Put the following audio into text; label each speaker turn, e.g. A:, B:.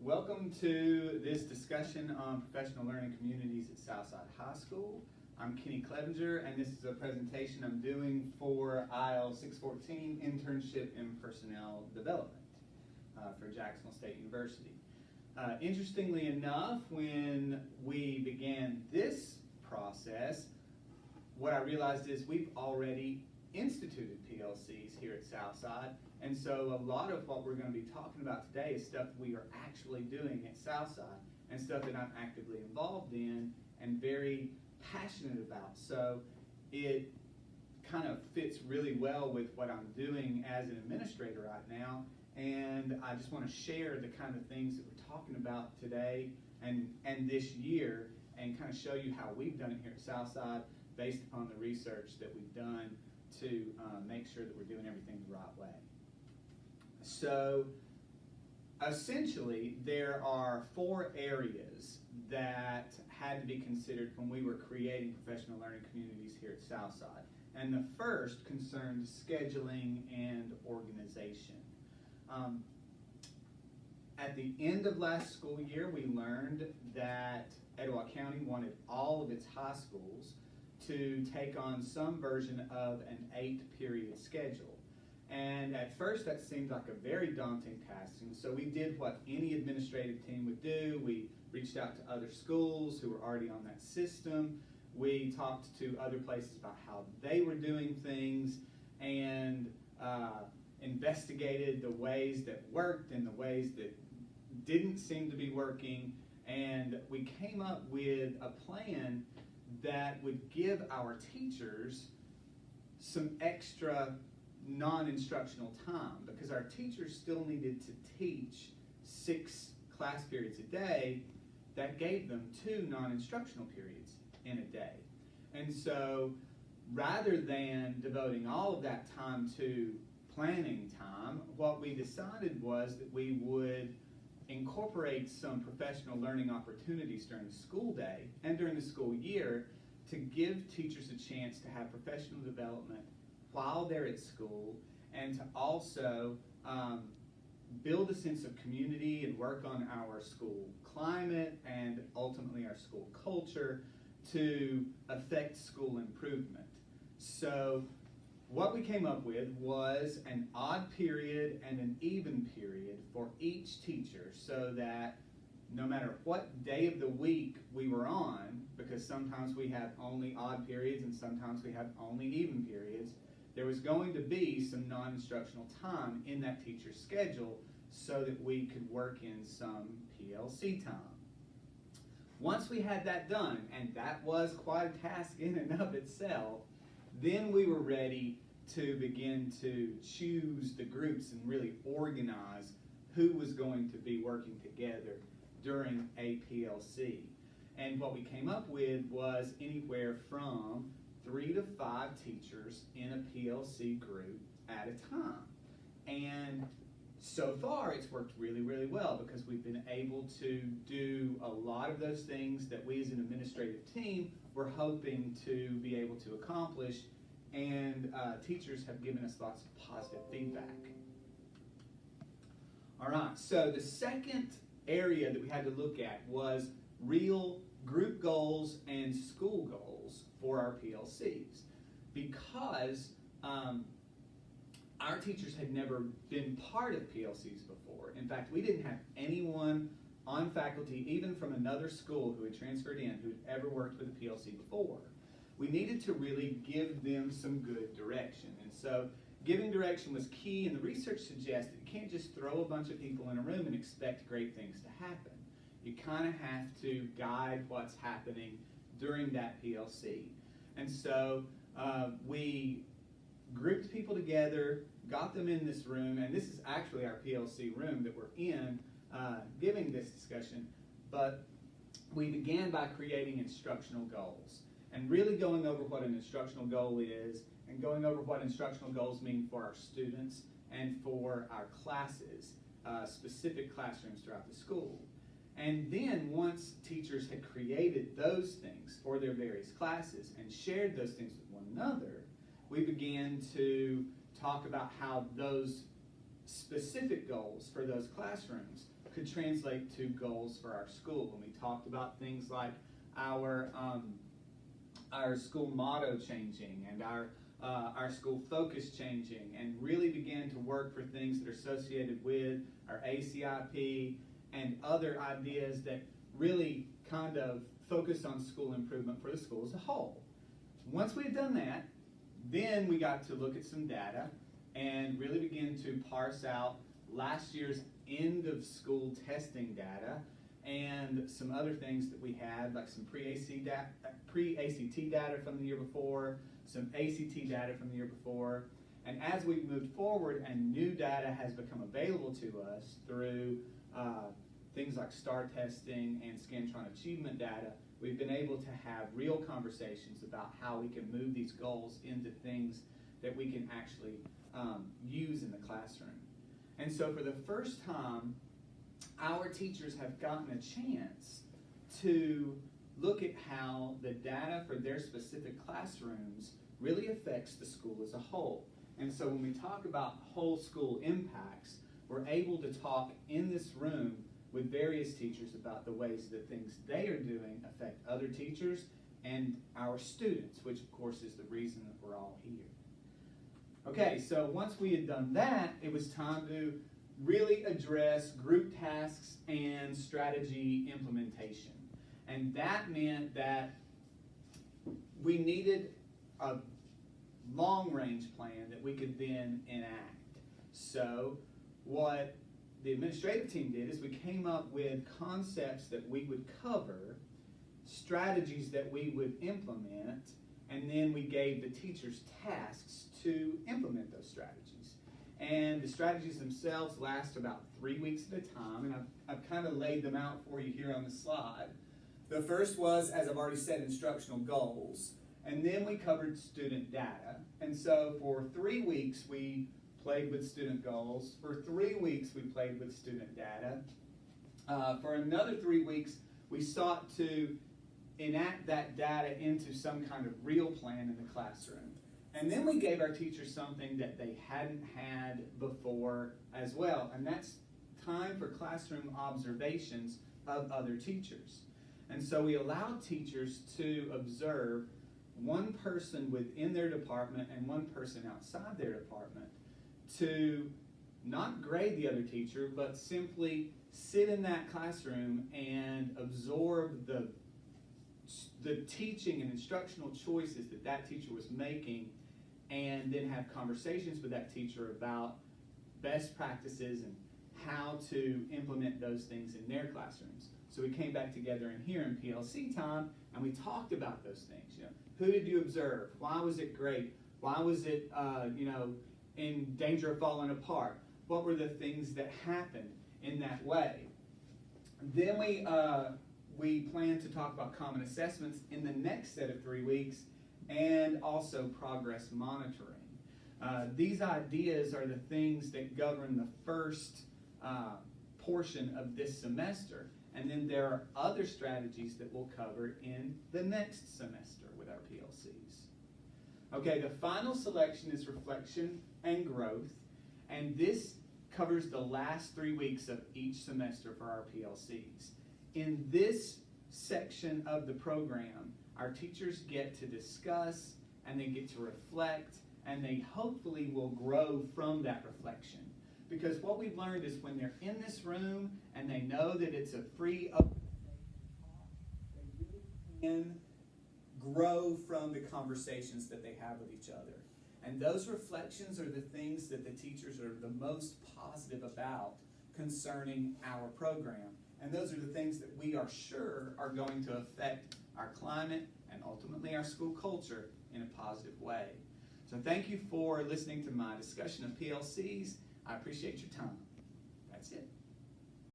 A: Welcome to this discussion on professional learning communities at Southside High School. I'm Kenny Clevenger, and this is a presentation I'm doing for IL 614 Internship in Personnel Development for Jacksonville State University. Interestingly enough, when we began this process, what I realized is we've already instituted PLCs here at Southside, and so a lot of what we're going to be talking about today is stuff we are actually doing at Southside and stuff that I'm actively involved in and very passionate about. So it kind of fits really well with what I'm doing as an administrator right now, and I just want to share the kind of things that we're talking about today and this year and kind of show you how we've done it here at Southside based upon the research that we've done to make sure that we're doing everything the right way. So essentially, there are 4 areas that had to be considered when we were creating professional learning communities here at Southside. And the first concerned scheduling and organization. At the end of last school year, we learned that Etowah County wanted all of its high schools to take on some version of an 8-period schedule. And at first that seemed like a very daunting task, and so we did what any administrative team would do. We reached out to other schools who were already on that system. We talked to other places about how they were doing things and investigated the ways that worked and the ways that didn't seem to be working, and we came up with a plan that would give our teachers some extra non-instructional time, because our teachers still needed to teach 6 class periods a day. That gave them 2 non-instructional periods in a day. And so rather than devoting all of that time to planning time, what we decided was that we would incorporate some professional learning opportunities during the school day and during the school year to give teachers a chance to have professional development while they're at school, and to also build a sense of community and work on our school climate and ultimately our school culture to affect school improvement. So what we came up with was an odd period and an even period for each teacher, so that no matter what day of the week we were on, because sometimes we have only odd periods and sometimes we have only even periods, there was going to be some non-instructional time in that teacher's schedule so that we could work in some PLC time. Once we had that done, and that was quite a task in and of itself, then we were ready to begin to choose the groups and really organize who was going to be working together during a PLC. And what we came up with was anywhere from 3 to 5 teachers in a PLC group at a time. And so far it's worked really, really well, because we've been able to do a lot of those things that we as an administrative team were hoping to be able to accomplish, and teachers have given us lots of positive feedback. All right, so the second area that we had to look at was real group goals and school goals for our PLCs, because our teachers had never been part of PLCs before. In fact, we didn't have anyone on faculty, even from another school who had transferred in, who had ever worked with a PLC before. We needed to really give them some good direction, and so giving direction was key, and the research suggests that you can't just throw a bunch of people in a room and expect great things to happen. You kind of have to guide what's happening during that PLC. And so we grouped people together, got them in this room, and this is actually our PLC room that we're in giving this discussion, but we began by creating instructional goals and really going over what an instructional goal is and going over what instructional goals mean for our students and for our classes, specific classrooms throughout the school. And then once teachers had created those things for their various classes and shared those things with one another, we began to talk about how those specific goals for those classrooms could translate to goals for our school. And we talked about things like our school motto changing and our school focus changing, and really began to work for things that are associated with our ACIP and other ideas that really kind of focused on school improvement for the school as a whole. Once we had done that, then we got to look at some data and really begin to parse out last year's end of school testing data and some other things that we had, like some pre-ACT data from the year before, some ACT data from the year before. And as we've moved forward and new data has become available to us through things like STAR testing and Scantron achievement data, we've been able to have real conversations about how we can move these goals into things that we can actually use in the classroom. And so for the first time, our teachers have gotten a chance to look at how the data for their specific classrooms really affects the school as a whole. And so when we talk about whole school impacts, we're able to talk in this room with various teachers about the ways that things they are doing affect other teachers and our students, which of course is the reason that we're all here. Okay, so once we had done that, it was time to really address group tasks and strategy implementation. And that meant that we needed a long-range plan that we could then enact. So what the administrative team did is we came up with concepts that we would cover, strategies that we would implement, and then we gave the teachers tasks to implement those strategies. And the strategies themselves last about 3 weeks at a time, and I've kind of laid them out for you here on the slide. The first was, as I've already said, instructional goals. And then we covered student data. And so for 3 weeks, we played with student goals. For 3 weeks, we played with student data. For another 3 weeks, we sought to enact that data into some kind of real plan in the classroom. And then we gave our teachers something that they hadn't had before as well, and that's time for classroom observations of other teachers. And so we allowed teachers to observe one person within their department and one person outside their department to not grade the other teacher, but simply sit in that classroom and absorb the teaching and instructional choices that that teacher was making, and then have conversations with that teacher about best practices and how to implement those things in their classrooms. So we came back together in here in PLC time, and we talked about those things. You know, who did you observe? Why was it great? Why was it, in danger of falling apart? What were the things that happened in that way? Then we plan to talk about common assessments in the next set of 3 weeks, and also progress monitoring. These ideas are the things that govern the first portion of this semester, and then there are other strategies that we'll cover in the next semester with our PLCs. Okay, the final selection is reflection and growth, and this covers the last 3 weeks of each semester for our PLCs. In this section of the program, our teachers get to discuss, and they get to reflect, and they hopefully will grow from that reflection. Because what we've learned is when they're in this room and they know that it's a free open space, they really can grow from the conversations that they have with each other. And those reflections are the things that the teachers are the most positive about concerning our program. And those are the things that we are sure are going to affect our climate and ultimately our school culture in a positive way. So thank you for listening to my discussion of PLCs. I appreciate your time. That's it.